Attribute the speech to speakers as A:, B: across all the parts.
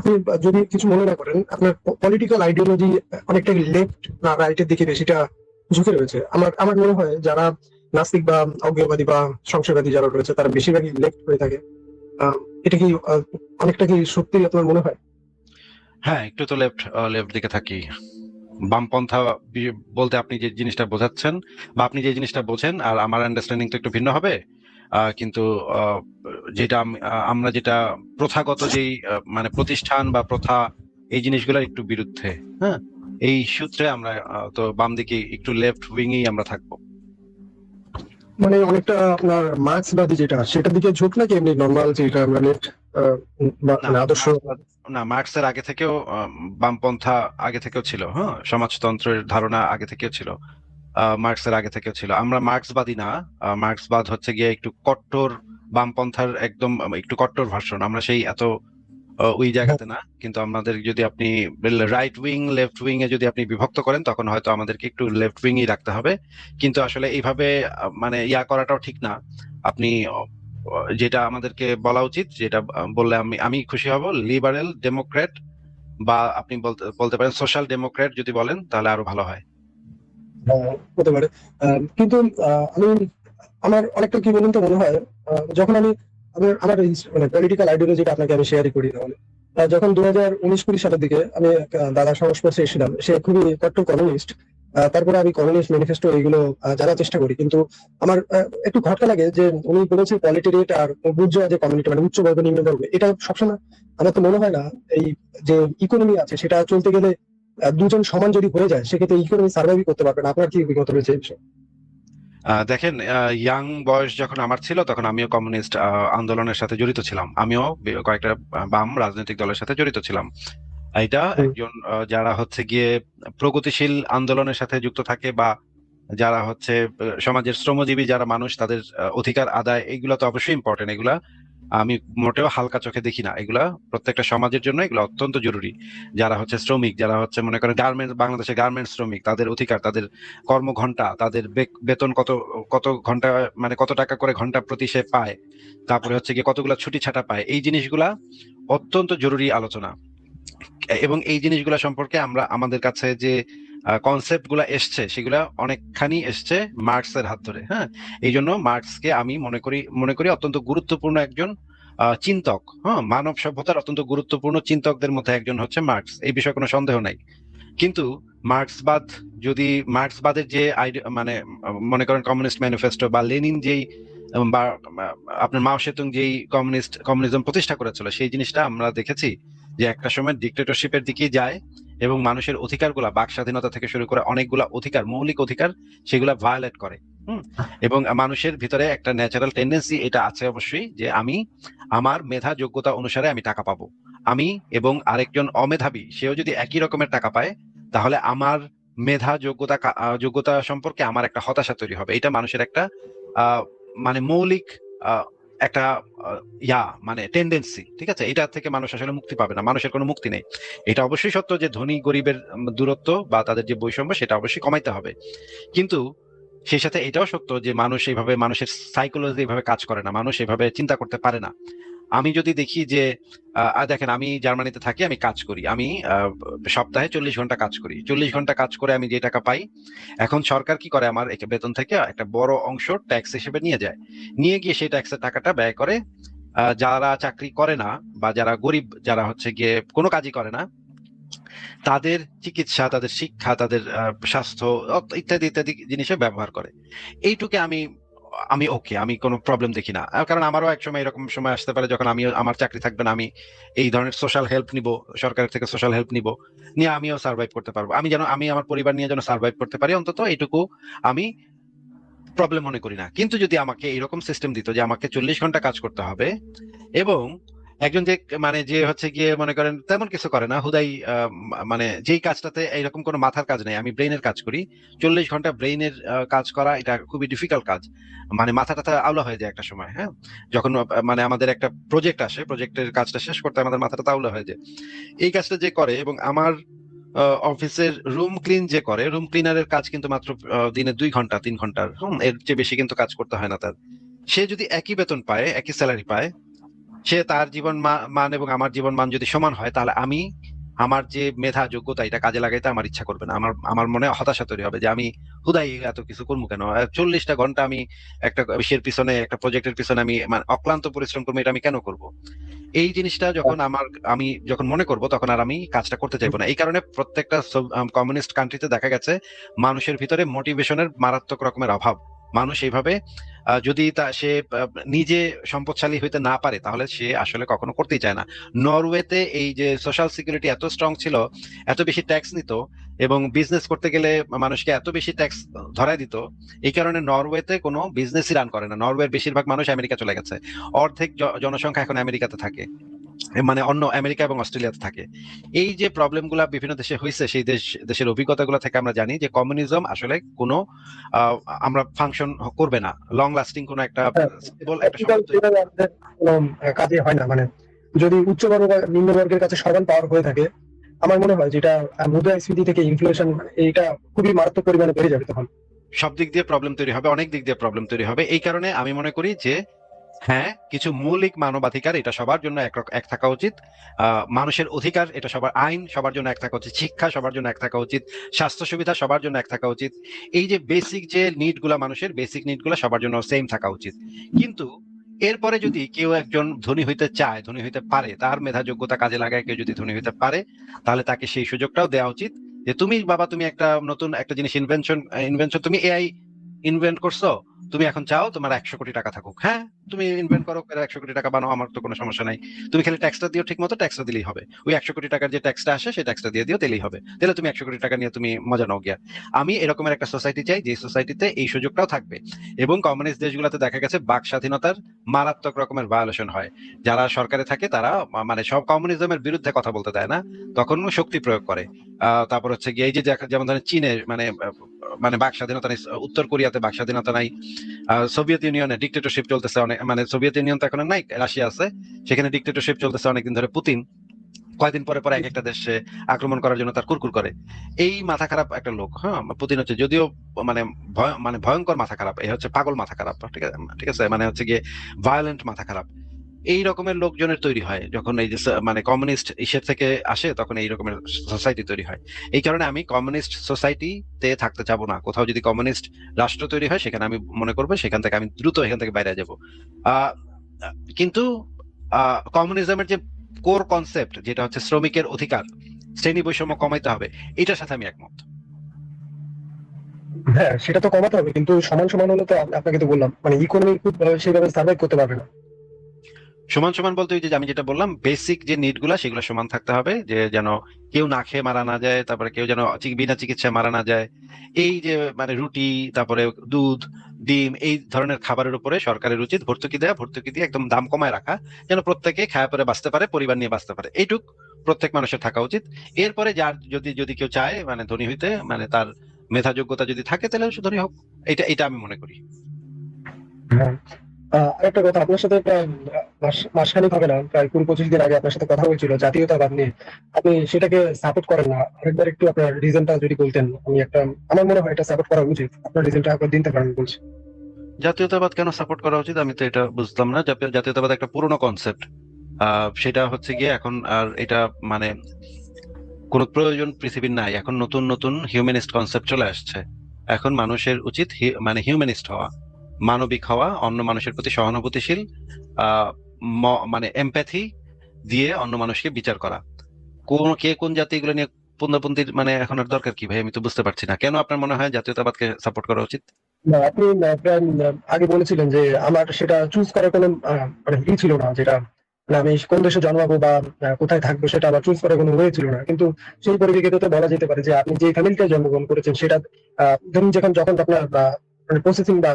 A: আপনি যদি কিছু মনে না করেন, আপনার পলিটিক্যাল আইডিওলজি অনেকটা লেফট না রাইটের দিকে বেশিটা ঝুঁকে রয়েছে। আমার আমার মনে হয় যারা নাস্তিক বা অজ্ঞেয়বাদী বা সংশয়বাদী যারা রয়েছে তারা বেশিরভাগই লেফট হয়ে থাকে। আহ, এটা কি অনেকটা কি সত্যি আপনার মনে হয়?
B: হ্যাঁ, একটু তো লেফট লেফট দিকে থাকি। বামপন্থা বলতে আপনি যে জিনিসটা বোঝাচ্ছেন বা আপনি যে জিনিসটা বোঝেন আর আমার আন্ডারস্ট্যান্ডিং তো একটু ভিন্ন হবে। কিন্তু যেটা আমরা যেটা প্রথাগত যেই মানে প্রতিষ্ঠান বা প্রথা, এই জিনিসগুলোর একটু বিরুদ্ধে। হ্যাঁ, এই সূত্রে আমরা তো বাম দিকে একটু লেফট উইংই আমরা থাকবো।
A: মানে অনেকটা আপনার মার্ক্সবাদী যেটা সেটার দিকে ঝোঁক নাকি এমনি নর্মাল যেটা আমরা লেফট
B: না,
A: মানে আদর্শ?
B: মার্ক্সের আগে থেকেও বামপন্থা আগে থেকেও ছিল। হ্যাঁ, সমাজতন্ত্রের ধারণা আগে থেকেও ছিল। মার্ক্সের আগে থেকেও ছিল। আমরা মার্ক্সবাদী না। মার্ক্সবাদ হচ্ছে গিয়ে একটু কট্টর বামপন্থার একদম একটু কট্টর ভার্সন। আমরা সেই এত ওই জায়গাতে না। কিন্তু আমাদের যদি আপনি রাইট উইং লেফট উইং এ যদি আপনি বিভক্ত করেন তখন হয়তো আমাদেরকে একটু লেফট উইংই রাখতে হবে। কিন্তু আসলে এইভাবে মানে ইয়া করাটাও ঠিক না। আপনি যেটা আমাদেরকে বলা উচিত, যেটা বললে আমি আমি খুশি হব, লিবারেল ডেমোক্রেট, বা আপনি বলতে বলতে পারেন সোশ্যাল ডেমোক্রেট যদি বলেন তাহলে আরো ভালো হয়।
A: হতে পারে। কিন্তু আমি আমার অনেকটা কি বলুন তো মনে হয়, যখন আমি আমার আমার মানে পলিটিক্যাল আইডিওলজিটা আপনাকে আমি শেয়ারই করি তাহলে। যখন 2019-20 সালের দিকে আমি এক, দাদার সংস্পর্শে এসেছিলাম, সে খুবই কট্টর কমিউনিস্ট। তারপরে আমি কমিউনিস্ট ম্যানিফেস্টো এগুলো জানার চেষ্টা করি, কিন্তু আমার একটু খটকা লাগে যে উনি বলেছে পলিটেরিয়েট আর বুর্জোয়া যে কমিউনিটি মানে উচ্চ বর্গ নিম্ন বর্গ, এটা সবসময় আমার তো মনে হয় না। এই যে ইকোনমি আছে সেটা চলতে গেলে দুজন সমান যদি হয়ে যায় সেক্ষেত্রে ইকোনমি সার্ভাইভ করতে পারবে না। আপনার কি অভিজ্ঞতা রয়েছে এই বিষয়ে?
B: দেখেন, ইয়াং বয়স যখন আমার ছিল তখন আমিও কমিউনিস্ট আন্দোলনের সাথে জড়িত ছিলাম। আমিও কয়েকটা বাম রাজনৈতিক দলের সাথে জড়িত ছিলাম। এটা
A: হুম।
B: একজন যারা হচ্ছে গিয়ে প্রগতিশীল আন্দোলনের সাথে যুক্ত থাকে, বা যারা হচ্ছে সমাজের শ্রমজীবী যারা মানুষ, তাদের অধিকার আদায়, এগুলো তো অবশ্যই ইম্পর্টেন্ট। এগুলা আমি মোটেও হালকা চোখে দেখি না। এগুলা প্রত্যেকটা সমাজের জন্য এগুলো অত্যন্ত জরুরি। যারা হচ্ছে শ্রমিক, যারা হচ্ছে মনে করেন গার্মেন্টস, বাংলাদেশের গার্মেন্টস শ্রমিক, তাদের অধিকার, তাদের কর্মঘন্টা, তাদের বেতন কত, কত ঘন্টা, মানে কত টাকা করে ঘন্টা প্রতি সে পায়, তারপরে হচ্ছে গিয়ে কতগুলা ছুটি ছাটা পায়, এই জিনিসগুলা অত্যন্ত জরুরি আলোচনা। এবং এই জিনিসগুলা সম্পর্কে আমরা আমাদের কাছে যে কনসেপ্ট গুলা এসছে সেগুলা অনেকখানি এসছে মার্কসের হাত ধরে। হ্যাঁ, এই জন্য মার্কসকে আমি মনে করি অত্যন্ত গুরুত্বপূর্ণ একজন চিন্তক। হ্যাঁ, মানব সভ্যতার অত্যন্ত গুরুত্বপূর্ণ চিন্তকদের মধ্যে একজন হচ্ছে মার্কস, এই বিষয়ে কোনো সন্দেহ নাই। কিন্তু মার্কসবাদ, যদি মার্কসবাদের যে মানে মনে করেন কমিউনিস্ট ম্যানিফেস্টো বা লেনিন যেই বা আপনার মাও সেতুং যেই কমিউনিজম প্রতিষ্ঠা করেছিল, সেই জিনিসটা আমরা দেখেছি যে একটা সময় ডিক্টেটরশিপের দিকে যায় এবং মানুষের অধিকারগুলা, বাক স্বাধীনতা থেকে শুরু করে অনেকগুলা অধিকার, মৌলিক অধিকার, সেগুলা ভায়োলেট করে। হুম। এবং মানুষের ভিতরে একটা ন্যাচারাল টেন্ডেন্সি এটা আছে অবশ্যই, যে আমি আমার মেধা যোগ্যতা অনুসারে আমি টাকা পাবো। আমি এবং আরেকজন অমেধাবী সেও যদি একই রকমের টাকা পায়, তাহলে আমার মেধা যোগ্যতা সম্পর্কে আমার একটা হতাশা তৈরি হবে। এটা মানুষের একটা আহ, মানে মৌলিক আহ, একটা মানে টেন্ডেন্সি। ঠিক আছে, এটা থেকে মানুষ আসলে মুক্তি পাবে না, মানুষের কোনো মুক্তি নেই। এটা অবশ্যই সত্য যে ধনী গরিবের দূরত্ব বা তাদের যে বৈষম্য সেটা অবশ্যই কমাইতে হবে। কিন্তু সেই সাথে এটাও সত্য যে মানুষ এইভাবে, মানুষের সাইকোলজি এইভাবে কাজ করে না, মানুষ এভাবে চিন্তা করতে পারে না। আমি যদি দেখি যে দেখেন, আমি জার্মানিতে থাকি, আমি কাজ করি, আমি সপ্তাহে 40 ঘন্টা কাজ করি, 40 ঘন্টা কাজ করে আমি যে টাকা পাই, এখন সরকার কি করে, আমার বেতন থেকে একটা বড় অংশ ট্যাক্স হিসেবে নিয়ে যায়। নিয়ে গিয়ে সেই ট্যাক্সের টাকাটা ব্যয় করে যারা চাকরি করে না বা যারা গরিব, যারা হচ্ছে গিয়ে কোনো কাজই করে না, তাদের চিকিৎসা, তাদের শিক্ষা, তাদের স্বাস্থ্য ইত্যাদি ইত্যাদি জিনিসে ব্যবহার করে। এইটুকু আমি আমি ওকে, আমি কোনো প্রবলেম দেখি না। কারণ আমারও এক সময় এরকম সময় আসতে পারে যখন আমি, আমার চাকরি থাকবে না, আমি এই ধরনের সোশ্যাল হেল্প নিব, সরকারের থেকে সোশ্যাল হেল্প নিব, নিয়ে আমিও সার্ভাইভ করতে পারবো। আমি আমার পরিবার নিয়ে যেন সার্ভাইভ করতে পারি, অন্তত এইটুকু আমি প্রবলেম মনে করি না। কিন্তু যদি আমাকে এরকম সিস্টেম দিত যে আমাকে 40 ঘন্টা কাজ করতে হবে, এবং একজন যে, মানে যে হচ্ছে গিয়ে মনে করেন তেমন কিছু করে না, হুদাই মানে যেই কাজটাতে এইরকম কোনো মাথার কাজ নেই, আমি ব্রেইনের কাজ করি, 40 ঘন্টা ব্রেইনের কাজ করা এটা খুবই ডিফিকাল্ট কাজ। মানে মাথা টাথা আউলা হয়ে যায় একটা সময়। হ্যাঁ, যখন মানে আমাদের একটা প্রজেক্ট আসে, প্রজেক্টের কাজটা শেষ করতে আমাদের মাথাটা আউলা হয়ে যায়। এই কাজটা যে করে, এবং আমার অফিসের রুম ক্লিন যে করে, রুম ক্লিনারের কাজ কিন্তু মাত্র দিনে 2 ঘন্টা 3 ঘন্টার, এর চেয়ে বেশি কিন্তু কাজ করতে হয় না তার। সে যদি একই বেতন পায়, একই স্যালারি পায়, সে তার মান এবং আমার জীবন মান যদি সমান হয়, তাহলে আমি আমার যে মেধা যোগ্যতা এটা কাজে লাগাইতে আমার ইচ্ছা করবে না, আমার আমার মনে হতাশা তৈরি হবে যে আমি হুদাই এত কিছু করবো কেন, 40টা ঘন্টা আমি একটা বিষয়ের পিছনে, একটা প্রজেক্টের পিছনে আমি মানে অক্লান্ত পরিশ্রম করবো, এটা আমি কেন করব? এই জিনিসটা যখন আমি যখন মনে করব, তখন আর আমি কাজটা করতে চাইবো না। এই কারণে প্রত্যেকটা কমিউনিস্ট কান্ট্রিতে দেখা গেছে মানুষের ভিতরে মোটিভেশনের মারাত্মক রকমের অভাব। মানুষ এইভাবে যদি সে নিজে সম্পদশালী হইতে না পারে, তাহলে সে আসলে কখনো করতেই চায় না। নরওয়েতে এই যে সোশ্যাল সিকিউরিটি এত স্ট্রং ছিল, এত বেশি ট্যাক্স নিত, এবং বিজনেস করতে গেলে মানুষকে এত বেশি ট্যাক্স ধরায় দিত, এই কারণে নরওয়েতে কোনো বিজনেসই রান করে না। নরওয়ের বেশিরভাগ মানুষ আমেরিকা চলে গেছে, অর্ধেক জনসংখ্যা এখন আমেরিকাতে থাকে, মানে অন্য আমেরিকা এবং অস্ট্রেলিয়াতে থাকে। এই যে প্রবলেম গুলা বিভিন্ন দেশে হয়েছে, সেই দেশের অভিজ্ঞতাগুলো থেকে আমরা জানি যে কমিউনিজম আসলে কোনো আমরা ফাংশন করবে না, লং লাস্টিং কোনো একটা স্টেবল একটা
A: Practical
B: সমাজ।
A: যেভাবে আমাদের কোনো কাজে হয় না, মানে যদি উচ্চবর্গ বা নিম্নবর্গের কাছে সমান পাওয়ার হয়ে থাকে, আমার মনে হয় যেটা মুদ্রাস্ফীতি থেকে ইনফ্লেশন এইটা খুবই মারাত্মক পরিমাণে বেড়ে যাবে তখন।
B: সব দিক দিয়ে প্রবলেম তৈরি হবে, অনেক দিক দিয়ে প্রবলেম তৈরি হবে। এই কারণে আমি মনে করি যে হ্যাঁ, কিছু মৌলিক মানবাধিকার এটা সবার জন্য এক থাকা উচিত। মানুষের অধিকার এটা সবার, আইন সবার জন্য এক থাকা উচিত, শিক্ষা সবার জন্য এক থাকা উচিত, স্বাস্থ্য সুবিধা সবার জন্য এক থাকা উচিত। এই যে বেসিক যে নিড গুলা, মানুষের বেসিক নিড গুলা সবার জন্য সেম থাকা উচিত। কিন্তু এরপরে যদি কেউ একজন ধনী হইতে চায়, ধনী হইতে পারে, তার মেধা যোগ্যতা কাজে লাগায় কেউ যদি ধনী হইতে পারে, তাহলে তাকে সেই সুযোগটাও দেওয়া উচিত যে তুমি বাবা, তুমি একটা নতুন একটা জিনিস ইনভেনশন তুমি এআই ইনভেন্ট করছো, তুমি এখন চাও তোমার 100 কোটি টাকা থাকুক। হ্যাঁ, তুমি ইনভেন্ট করো, 100 কোটি টাকা বানাও, আমার তো কোনো সমস্যা নাই। তুমি খালি ট্যাক্সটা দিও, ঠিক মতো ট্যাক্সটা দিলেই হবে। ওই 100 কোটি টাকার যে ট্যাক্সটা আসে সেই ট্যাক্সটা দিয়ে দিও, দিলেই হবে। তাহলে তুমি 100 কোটি টাকা নিয়ে তুমি মজা নাও গিয়া। আমি এরকমের একটা সোসাইটি চাই, যে সোসাইটিতে এই সুযোগটাও থাকবে। এবং কমিউনিস্ট দেশগুলোতে দেখা গেছে বাক স্বাধীনতার মারাত্মক রকমের ভায়োলেশন হয়। যারা সরকারে থাকে তারা মানে সব কমিউনিজমের বিরুদ্ধে কথা বলতে দেয় না, তখন শক্তি প্রয়োগ করে। তারপর হচ্ছে গিয়ে এই যে যেমন ধরেন চীনে মানে মানে বাক স্বাধীনতা নেই, উত্তর কোরিয়াতে বাক স্বাধীনতা নাই, সোভিয়েত ইউনিয়নে ডিক্টেটরশিপ চলতেছে অনেক, মানে সোভিয়েত ইউনিয়ন তো এখন আর নাই, রাশিয়া আছে, সেখানে ডিক্টেটরশিপ চলতেছে অনেকদিন ধরে। পুতিন কয়েকদিন পরে পরে এক একটা দেশে আক্রমণ করার জন্য তার কুরকুর করে। এই মাথা খারাপ একটা লোক, হ্যাঁ, পুতিন হচ্ছে, যদিও মানে মানে ভয়ঙ্কর মাথা খারাপ, এই হচ্ছে পাগল মাথা খারাপ, ঠিক আছে, ঠিক আছে, মানে হচ্ছে গিয়ে ভায়োলেন্ট মাথা খারাপ। এই রকমের লোকজনের তৈরি হয় যখন এই যে মানে কমিউনিস্ট ইসের থেকে আসে, তখন এই রকমের সোসাইটি তৈরি হয়। এই কারণে আমি কমিউনিস্ট সোসাইটিতে থাকতে চাবো না। কোথাও যদি কমিউনিস্ট রাষ্ট্র তৈরি হয়, সেখানে আমি মনে করবো সেখান থেকে আমি দ্রুত এখান থেকে বাইরে যাব। আহ কিন্তু কমিউনিজমের যে কোর কনসেপ্ট, যেটা হচ্ছে শ্রমিকের অধিকার, শ্রেণী বৈষম্য কমাইতে হবে, এটার সাথে আমি একমত।
A: হ্যাঁ, সেটা তো কমাতে হবে, কিন্তু সমান সমান হলে তো আপনাকে তো বললাম মানে ইকোনমি খুব সেভাবে সার্ভাইভ করতে পারবে না।
B: সমান সমান বলতে ওই যে আমি যেটা বললাম, বেসিক যে নিড গুলা সেগুলো সমান থাকতে হবে, যে যেন কেউ না খেয়ে মারা না যায়, তারপরে কেউ যেন বিনা চিকিৎসায় মারা না যায়। এই যে মানে রুটি, তারপরে দুধ, ডিম, এই ধরনের খাবারের উপরে সরকারের উচিত ভর্তুকি দেওয়া, ভর্তুকি দিয়ে একদম দাম কমায় রাখা, যেন প্রত্যেকে খায়া পরে বাঁচতে পারে, পরিবার নিয়ে বাঁচতে পারে। এইটুক প্রত্যেক মানুষের থাকা উচিত। এরপরে যার যদি যদি কেউ চায় মানে ধনী হইতে, মানে তার মেধা যোগ্যতা যদি থাকে, তাহলে সে ধনী হোক। এটা এটা আমি মনে করি।
A: হ্যাঁ। আরেকটা কথা, আপনার সাথে প্রায় মাসখানেক হবে না, প্রায় 20-25 দিন আগে আপনার সাথে কথা হয়েছিল জাতীয়তাবাদ নিয়ে। আপনি সেটাকে সাপোর্ট করেন না, আরেকবার একটু আপনার রিজনটা যদি বলতেন। আমি একটা, আমার মনে হয় এটা সাপোর্ট করা উচিত, আপনার রিজনটা একবার দিতে পারেন বলছি।
B: জাতীয়তাবাদ কেন সাপোর্ট করা উচিত আমি তো এটা বুঝলাম না। জাতীয়তাবাদ একটা পুরনো কনসেপ্ট, সেটা হচ্ছে গিয়ে এখন আর এটা মানে কোনো প্রয়োজন পৃথিবীর নাই। এখন নতুন নতুন হিউম্যানিস্ট কনসেপ্ট চলে আসছে। এখন মানুষের উচিত মানে হিউম্যানিস্ট হওয়া, মানবিক হওয়া, অন্য মানুষের প্রতি সহানুভূতিশীল, আহ মানে এমপ্যাথি দিয়ে অন্য মানুষকে বিচার করা। কে কোন জাতি, এগুলো নিয়ে পুনরাবৃত্তির মানে এখন আর দরকার কি ভাই, আমি তো বুঝতে পারছি না কেন আপনার মনে হয় জাতীয়তাবাদকে সাপোর্ট করা উচিত।
A: না, আপনি প্রায় আগে বলেছিলেন যে আমার সেটা চুজ করার কোনো মানে ছিল না, যেটা মানে আমি কোন দেশে জন্মাবো বা কোথায় থাকবো সেটা আমার চুজ করার কোনো ওয়ে ছিল না। কিন্তু সেই পরিপ্রেক্ষিতে তো বলা যেতে পারে যে আপনি যে ফ্যামিলিতে জন্মগ্রহণ করেছেন সেটা ধরুন যখন যখন আপনার মানে প্রসেসিং বা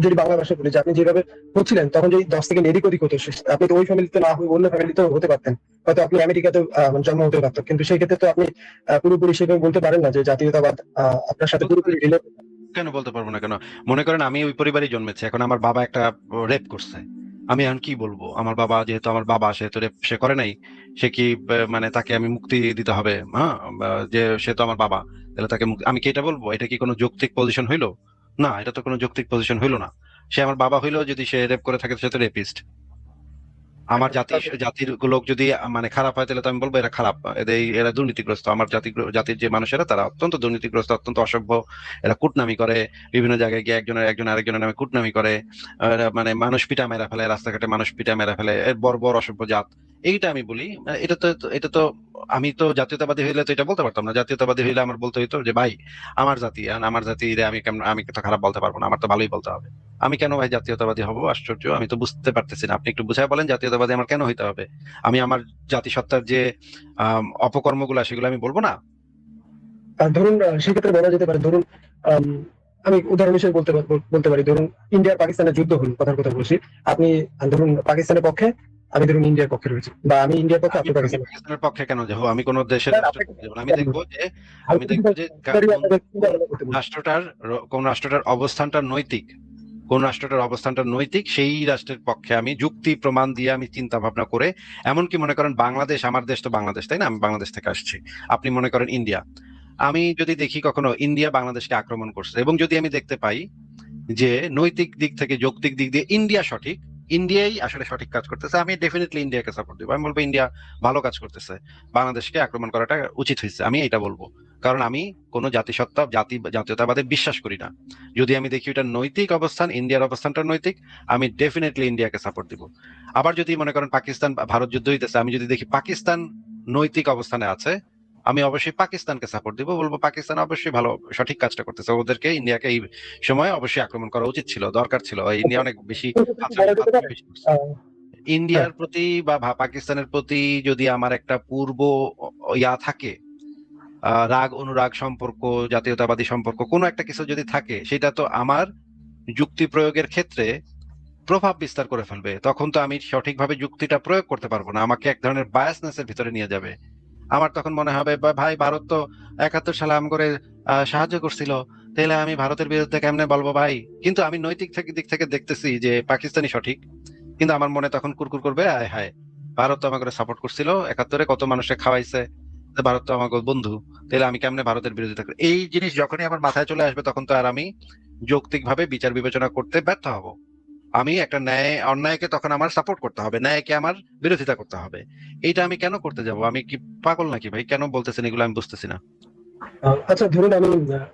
A: যদি বাংলা ভাষায় বলি যে আপনি যেভাবে হচ্ছিলেন, তখন যদি 10 সেকেন্ড এদিক ওদিক হতো, আপনি তো ওই ফ্যামিলিতে না হয়ে অন্য ফ্যামিলিতেও হতে পারতেন, হয়তো আপনি আমেরিকাতেও মানে জন্ম হতে পারতেন। কিন্তু সেই ক্ষেত্রে তো আপনি পুরোপুরি সেভাবে বলতে পারেন না যে জাতীয়তাবাদ আপনার সাথে
B: বলতে
A: পুরোপুরি
B: পারি,
A: রিলেট।
B: কেন বলতে পারবো না কেন? মনে করেন আমি ওই পরিবারে জন্মেছি, এখন আমার বাবা একটা রেপ করছে, আমি এখন কি বলবো? আমার বাবা, যেহেতু আমার বাবা, সে তো রেপ সে করে নাই, সে কি মানে তাকে আমি মুক্তি দিতে হবে? হ্যাঁ, যে সে তো আমার বাবা, তাহলে তাকে আমি কি এটা বলবো? এটা কি কোনো যৌক্তিক পজিশন হইলো? না, এটা তো কোনো যৌক্তিক পজিশন হইলো না। সে আমার বাবা হইলো, যদি সে রেপ করে থাকে সে তো রেপিস্ট। আমার জাতির লোক যদি মানে খারাপ হয় তাহলে তো আমি বলবো এরা খারাপ, এরা দুর্নীতিগ্রস্ত। আমার জাতির যে মানুষেরা তারা অত্যন্ত দুর্নীতিগ্রস্ত, অত্যন্ত অসভ্য। এরা কুটনামি করে, বিভিন্ন জায়গায় গিয়ে একজন আরেকজনের নামে কুটনামি করে। এরা মানে মানুষ পিটা মেরা ফেলে, রাস্তাঘাটে মানুষ পিটা মেরা ফেলে, এর বর্বর অসভ্য জাত। এইটা আমি বলি। এটা তো আমি তো জাতীয়তাবাদী হইলে তো এটা বলতে পারতাম না। জাতীয়তাবাদী হইলে আমার বলতে হইতো যে ভাই আমার জাতি, আর আমার জাতি রে আমি তো খারাপ বলতে পারবো না, আমার তো ভালোই বলতে হবে। আমি কেন ভাই জাতীয়তাবাদী হব? আশ্চর্য, আমি তো বুঝতে পারতেছি না। আপনি একটু বুঝায় বলেন জাতীয়তাবাদী আমার কেন হইতে হবে? আমি আমার জাতিসত্তার যে অপকর্মগুলা সেগুলো আমি বলবো না?
A: আর ধরুন সেক্ষেত্রে বলা যেতে পারে, ধরুন আম, আমি উদাহরণ হিসেবে বলতে পারি, ধরুন ইন্ডিয়া পাকিস্তানের যুদ্ধ হল, কথার কথা বলছি। আপনি ধরুন পাকিস্তানের পক্ষে, আমি ধরুন ইন্ডিয়ার পক্ষে রয়েছি, বা আমি ইন্ডিয়ার পক্ষে,
B: আমি
A: আপনি
B: আমি
A: পাকিস্তানের পক্ষে।
B: পাকিস্তানের পক্ষে কেন যাবো? আমি কোন দেশের
A: স্যার,
B: রাষ্ট্রের
A: আপনাকে
B: পক্ষে যাবো না। আমি দেখবো যে কোন
A: আপনাকে
B: কোন
A: করতে বলছি।
B: রাষ্ট্রটার অবস্থানটা নৈতিক, কোন রাষ্ট্রটার অবস্থানটা নৈতিক সেই রাষ্ট্রের পক্ষে আমি যুক্তি প্রমাণ দিয়ে আমি চিন্তা ভাবনা করে। এমনকি মনে করেন বাংলাদেশ, আমার দেশ তো বাংলাদেশ, তাই না? আমি বাংলাদেশ থেকে আসছি। আপনি মনে করেন ইন্ডিয়া, আমি যদি দেখি কখনো ইন্ডিয়া বাংলাদেশকে আক্রমণ করছে, এবং যদি আমি দেখতে পাই যে নৈতিক দিক থেকে, যৌক্তিক দিক দিয়ে ইন্ডিয়া সঠিক, ইন্ডিয়াই আসলে সঠিক কাজ করতেছে, আমি ডেফিনেটলি ইন্ডিয়াকে সাপোর্ট দিব। আমি বলবো ইন্ডিয়া ভালো কাজ করতেছে, বাংলাদেশকে আক্রমণ করাটা উচিত হয়েছে, আমি এটা বলবো। কারণ আমি কোনো জাতীয়তাবাদে বিশ্বাস করি না। যদি আমি দেখি এটা নৈতিক অবস্থান, ইন্ডিয়ার অবস্থানটা নৈতিক, আমি ডেফিনেটলি ইন্ডিয়াকে সাপোর্ট দিব। আবার যদি মনে করেন পাকিস্তান ভারত যুদ্ধ হইতেছে, আমি যদি দেখি পাকিস্তান নৈতিক অবস্থানে আছে, আমি অবশ্যই পাকিস্তানকে সাপোর্ট দিব। বলবো পাকিস্তান অবশ্যই ভালো, সঠিক কাজটা করতেছে, ওদেরকে, ইন্ডিয়াকে এই সময় অবশ্যই আক্রমণ করা উচিত ছিল, দরকার ছিল। ইন্ডিয়া অনেক বেশি
A: সেক্ষেত্রে কি বলা যেতে
B: আত্মঘাতী
A: পারে?
B: বেশি করছে।
A: হ্যাঁ।
B: ইন্ডিয়ার প্রতি বা পাকিস্তানের প্রতি যদি আমার একটা পূর্ব ইয়া থাকে, রাগ অনুরাগ সম্পর্ক, জাতীয়তাবাদী সম্পর্ক, কোনো একটা কিছু যদি থাকে, সেটা তো আমার যুক্তি প্রয়োগের ক্ষেত্রে প্রভাব বিস্তার করে ফেলবে। তখন তো আমি সঠিকভাবে যুক্তিটা প্রয়োগ করতে পারবো না, আমাকে এক ধরনের বায়াসনেসের ভিতরে নিয়ে যাবে। আমার তখন মনে হবে ভাই ভারত তো 71 সালে আম করে সাহায্য করছিল, তাহলে আমি ভারতের বিরুদ্ধে কেমনে বলবো ভাই? কিন্তু আমি নৈতিক দিক থেকে দেখতেছি যে পাকিস্তানি সঠিক, কিন্তু আমার মনে তখন কুরকুর করবে, আয় হায়, ভারত তো আমাকে সাপোর্ট করছিল 71-এ, কত মানুষকে খাওয়াইছে, তো ভারত তো আমাকে বন্ধু, তাহলে আমি কেমনে ভারতের বিরোধিতা করি? এই জিনিস যখনই আমার মাথায় চলে আসবে, তখন তো আর আমি যৌক্তিক ভাবে বিচার বিবেচনা করতে ব্যর্থ হব। আমি একটা অন্যায়কে তখন আমার সাপোর্ট করতে হবে, ন্যায়কে আমার বিরোধিতা করতে হবে। এইটা আমি কেন করতে যাব? আমি কি পাগল নাকি ভাই? কেন বলতেছেন এগুলো আমি বুঝতেছি না।
A: আচ্ছা, ধরুন আমি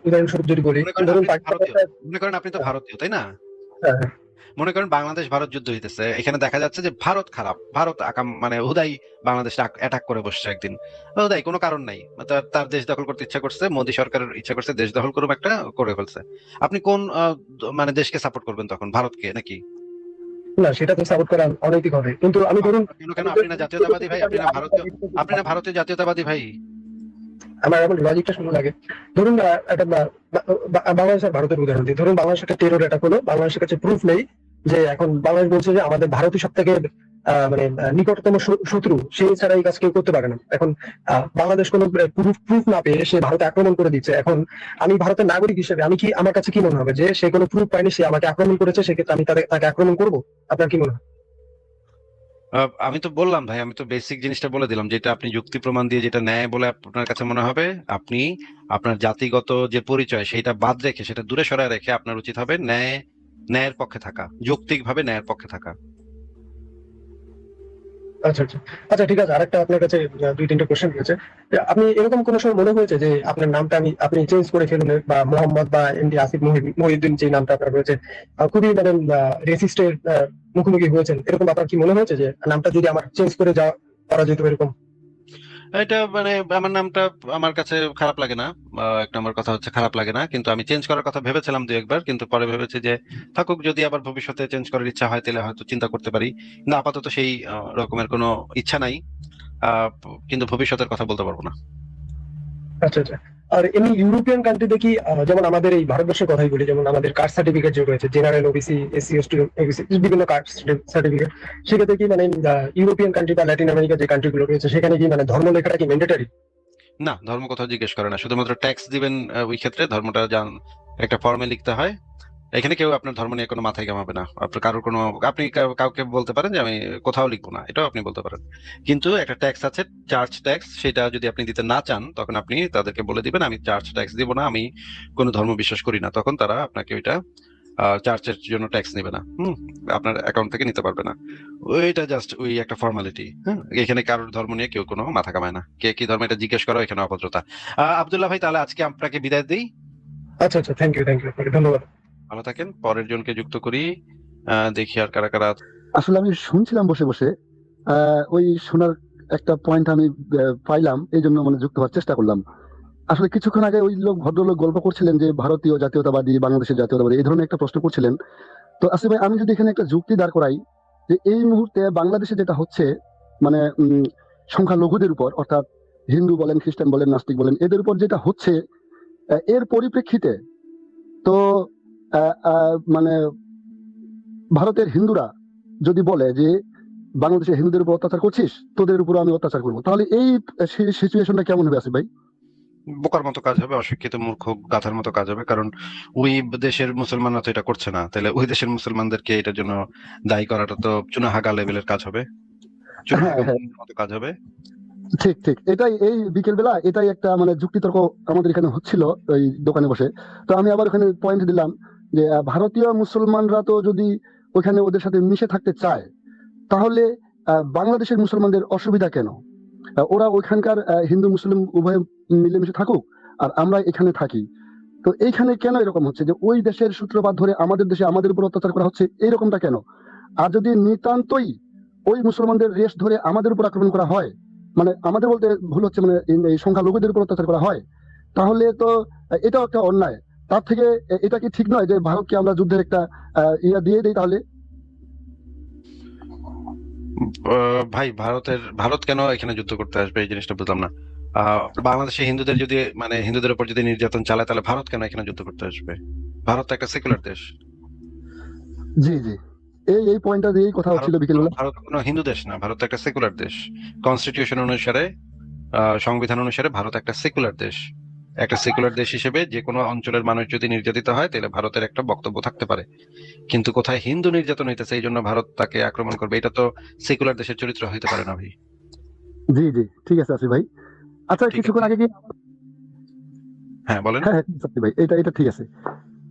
A: উদাহরণস্বরূপ যদি বলি,
B: মনে করেন
A: ধরুন
B: আপনি তো
A: পাকিস্তান
B: ভারতীয়,
A: একটা।
B: মনে করেন আপনি তো ভারতীয়, তাই না?
A: হ্যাঁ,
B: মনে করেন বাংলাদেশ ভারত যুদ্ধ হইতেছে, এখানে দেখা যাচ্ছে যে ভারত খারাপ, ভারত মানে হুদাই বাংলাদেশে অ্যাটাক করে বসছে একদিন, হুদাই কোনো কারণ নাই, তার দেশ দখল করতে ইচ্ছা করছে, মোদী সরকারের ইচ্ছা করছে দেশ দখল করুম, একটা করে ফেলছে। আপনি কোন মানে দেশকে সাপোর্ট করবেন তখন? ভারতকে নাকি?
A: না, সেটা তো সাপোর্ট করা অনৈতিক হবে, কিন্তু আমি ধরুন
B: কেন কেন? আপনি না জাতীয়তাবাদী ভাই? আপনি না ভারতীয় জাতীয়তাবাদী ভাই?
A: আমার এখন লজিকটা শুনুন আগে। ধরুন একটা বাংলাদেশ আর ভারতের উদাহরণ দিই। ধরুন বাংলাদেশ একটা টেরর অ্যাটাক হলো, বাংলাদেশের কাছে প্রুফ নেই যে, এখন বাংলাদেশ বলছে যে আমাদের ভারতই সব থেকে মানে নিকটতম শত্রু, সেই ছাড়া এই কাজ কেউ করতে পারে না। এখন বাংলাদেশ কোনো প্রুফ না পেয়ে সে ভারতে আক্রমণ করে দিচ্ছে। এখন আমি ভারতের নাগরিক হিসেবে আমি কি, আমার কাছে কি মনে হবে যে সে কোনো প্রুফ পায়নি, সে আমাকে আক্রমণ করেছে, সেক্ষেত্রে আমি তাকে আক্রমণ করবো? আপনার কি মনে হয়?
B: আমি তো বললাম ভাই, আমি তো বেসিক জিনিসটা বলে দিলাম, যেটা আপনি যুক্তি প্রমাণ দিয়ে যেটা ন্যায় বলে আপনার কাছে মনে হবে, আপনি আপনার জাতিগত যে পরিচয় সেটা বাদ রেখে, সেটা দূরে সরায় রেখে আপনার উচিত হবে ন্যায়ের পক্ষে থাকা, যৌক্তিক ভাবে ন্যায়ের পক্ষে থাকা।
A: আচ্ছা, আচ্ছা। আচ্ছা, ঠিক আছে। আরেকটা আপনার কাছে দুই তিনটা কোশ্চেন রয়েছে। যে আপনি এরকম কোনো সময় মনে হয়েছে যে আপনার নামটা আপনি চেঞ্জ করে ফেলুন, বা মোহাম্মদ বা এমডি আসিফ মহিউদ্দিন যে নামটা আপনার রয়েছে, খুবই মানে রেসিস্টের মুখোমুখি হয়েছেন, এরকম আপনার কি মনে হয়েছে যে নামটা যদি আমার চেঞ্জ করে যাওয়া করা যেত এরকম?
B: এটা মানে আমার নামটা আমার কাছে খারাপ লাগে না। এক নম্বর কথা হচ্ছে খারাপ লাগে না, কিন্তু আমি চেঞ্জ করার কথা ভেবেছিলাম দু একবার, কিন্তু পরে ভেবেছি যে থাকুক, যদি আবার ভবিষ্যতে চেঞ্জ করার ইচ্ছা হয় তাহলে হয়তো চিন্তা করতে পারি। না, আপাতত সেই রকমের কোনো ইচ্ছা নাই। আহ কিন্তু ভবিষ্যতের কথা বলতে পারবো না।
A: আচ্ছা, আচ্ছা। আর এমনি ইউরোপিয়ান কান্ট্রিতে কি, যেমন আমাদের এই ভারতবর্ষের কথাই বলি, যেমন আমাদের কাস্ট সার্টিফিকেট যে রয়েছে, general, OBC, SC, ST, OBC, বিভিন্ন কাস্ট সার্টিফিকেট, সেক্ষেত্রে কি মানে ইউরোপিয়ান কান্ট্রি বা ল্যাটিন আমেরিকার যে কান্ট্রি গুলো রয়েছে, সেখানে কি মানে ধর্ম লেখাটা কি ম্যান্ডেটারি?
B: না, ধর্ম কোথাও জিজ্ঞেস করে না, শুধুমাত্র ট্যাক্স দিবেন। ওই ক্ষেত্রে ধর্মটা একটা ফর্মে লিখতে হয়। এখানে কেউ আপনার ধর্ম নিয়ে কোনো মাথায় ঘামাবে না। আপনার কারোর কোনো, আপনি কাউকে বলতে পারেন যে আমি কোথাও লিখবো না, এটাও আপনি বলতে পারেন। কিন্তু একটা ট্যাক্স আছে, চার্জ ট্যাক্স, সেটা যদি আপনি দিতে না চান তখন আপনি তাদেরকে বলে দিবেন আমি চার্জ ট্যাক্স দিব না, আমি কোনো ধর্ম বিশ্বাস করি না, তখন তারা আপনাকে ওইটা চার্চের জন্য ট্যাক্স নেবে না, আপনার অ্যাকাউন্ট থেকে নিতে পারবে না। ওইটা জাস্ট ওই একটা ফর্মালিটি। হ্যাঁ, এখানে কারোর ধর্ম নিয়ে কেউ কোনো মাথা কামায় না, কে কি ধর্ম এটা জিজ্ঞেস করা এখানে অভদ্রতা। আব্দুল্লাহ ভাই, তাহলে আজকে আপনাকে বিদায় দিই।
A: আচ্ছা আচ্ছা, থ্যাংক ইউ আপনাকে, ধন্যবাদ।
B: ভালো থাকেন, পরের জনকে যুক্ত করি। দেখি আর কারা কারা।
C: আসলে আমি শুনছিলাম বসে বসে, ওই শোনার একটা পয়েন্ট আমি পাইলাম, এই জন্য মানে যুক্ত হওয়ার চেষ্টা করলাম। আসলে কিছুক্ষণ আগে ওই ভদ্রলোক গল্প করছিলেন যে ভারতীয় জাতীয়তাবাদী, বাংলাদেশের জাতীয়তাবাদী, এই ধরনের একটা প্রশ্ন করছিলেন। তো আসলে ভাই, আমি যদি এখানে একটা যুক্তি দাঁড় করাই যে এই মুহূর্তে বাংলাদেশে যেটা হচ্ছে, মানে সংখ্যালঘুদের উপর, অর্থাৎ হিন্দু বলেন, খ্রিস্টান বলেন, নাস্তিক বলেন, এদের উপর যেটা হচ্ছে, এর পরিপ্রেক্ষিতে তো মানে ভারতের হিন্দুরা যদি বলে যে বাংলাদেশের হিন্দুদের উপর অত্যাচার করছিস, তোদের উপর আমি অত্যাচার করবো, তাহলে এই সিচুয়েশনটা কেমন হবে আসিফ ভাই?
B: বোকার মতো কাজ হবে, অশিক্ষিত মূর্খ গাধার মতো কাজ হবে, কারণ ওই দেশের মুসলমানরা তো এটা করছে না, তাহলে ওই দেশের মুসলমানদেরকে এটার জন্য দায়ী করাটা তো চুনাহাগা লেভেলের কাজ হবে, চুনাহাগা মতো কাজ হবে।
C: ঠিক ঠিক, এটাই এই বিকেল বেলা এটাই একটা মানে যুক্তিতর্ক আমাদের এখানে হচ্ছিল ওই দোকানে বসে। তো আমি আবার ওখানে পয়েন্ট দিলাম যে ভারতীয় মুসলমানরা তো যদি ওখানে ওদের সাথে মিশে থাকতে চায়, তাহলে বাংলাদেশের মুসলমানদের অসুবিধা কেন? ওরা ওইখানকার হিন্দু মুসলিম উভয় মিলেমিশে থাকুক, আর আমরা এখানে থাকি। তো এইখানে কেন এরকম হচ্ছে যে ওই দেশের সূত্রপাত ধরে আমাদের দেশে আমাদের উপর অত্যাচার করা হচ্ছে, এইরকমটা কেন? আর যদি নিতান্তই ওই মুসলমানদের রেশ ধরে আমাদের উপর আক্রমণ করা হয়, মানে আমাদের বলতে ভুল হচ্ছে, মানে এই সংখ্যালঘুদের উপর অত্যাচার করা হয়, তাহলে তো এটাও একটা অন্যায়। তার থেকে এটা কি ঠিক নয় যে ভারতকে আমরা যুদ্ধের একটা ইয়া দিয়ে দিই তাহলে?
B: ভাই, ভারত কেন এখানে যুদ্ধ করতে আসবে এই জিনিসটা বুঝলাম না। বাংলাদেশে হিন্দুদের যদি মানে হিন্দুদের উপর যদি নির্যাতন চালায়, তাহলে ভারত কেন এখানে যুদ্ধ করতে আসবে? ভারত তো একটা সেকুলার দেশ।
C: জি জি, এই পয়েন্টটা দিয়েই কথা হচ্ছিল বিকেলবেলা।
B: ভারত কোনো হিন্দু দেশ না, ভারত একটা সেকুলার দেশ। কনস্টিটিউশন অনুসারে, সংবিধান অনুসারে ভারত একটা সেকুলার দেশ। একটা সেকুলার দেশ হিসেবে যে কোনো অঞ্চলের মানুষ যদি নির্যাতিত হয়, তাহলে ভারতের একটা বক্তব্য থাকতে পারে। কিন্তু কোথায় হিন্দু নির্যাতন হইতেছে এই জন্য ভারত তাকে আক্রমণ করবে, এটা তো সেকুলার দেশের চরিত্র হইতে পারে না ভাই।
C: জি জি, ঠিক আছে আসিফ ভাই। আচ্ছা, কিছুক্ষণ আগে কি,
B: হ্যাঁ বলেন।
C: হ্যাঁ হ্যাঁ আসিফ ভাই, এটা ঠিক আছে।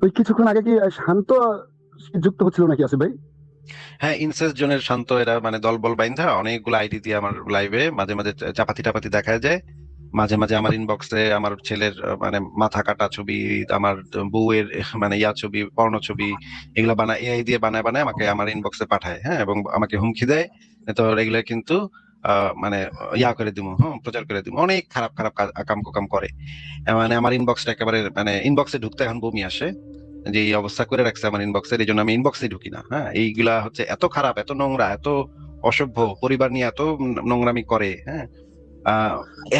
C: ওই কিছুক্ষণ আগে কি শান্ত যুক্ত হচ্ছিল নাকি আসিফ ভাই?
B: হ্যাঁ, ইনসেস জনের শান্ত এরা মানে দলবল বাইন্ধা অনেকগুলো আইডি দিয়ে আমার লাইভে মাঝে মাঝে চাপাতি টাপাতি দেখা যায়। মাঝে মাঝে আমার ইনবক্সে আমার ছেলের মানে মাথা কাটা ছবি, আমার বউয়ের মানে ছবি, পর্ণ ছবি, এগুলা বানায়, এআই দিয়ে বানায় বানায় আমাকে আমার ইনবক্সে পাঠায়। হ্যাঁ, এবং আমাকে হুমকি দেয়। তো এগুলা কিন্তু মানে করে দিব, প্রচার করে দিব, অনেক খারাপ খারাপ কাম কুকাম করে। মানে আমার ইনবক্সটা একেবারে মানে ইনবক্সে ঢুকতে এখন বমি আসে, যে এই অবস্থা করে রাখছে আমার ইনবক্সের, এই জন্য আমি ইনবক্সে ঢুকি না। হ্যাঁ, এইগুলা হচ্ছে এত খারাপ, এত নোংরা, এত অসভ্য, পরিবার নিয়ে এত নোংরামি করে। হ্যাঁ,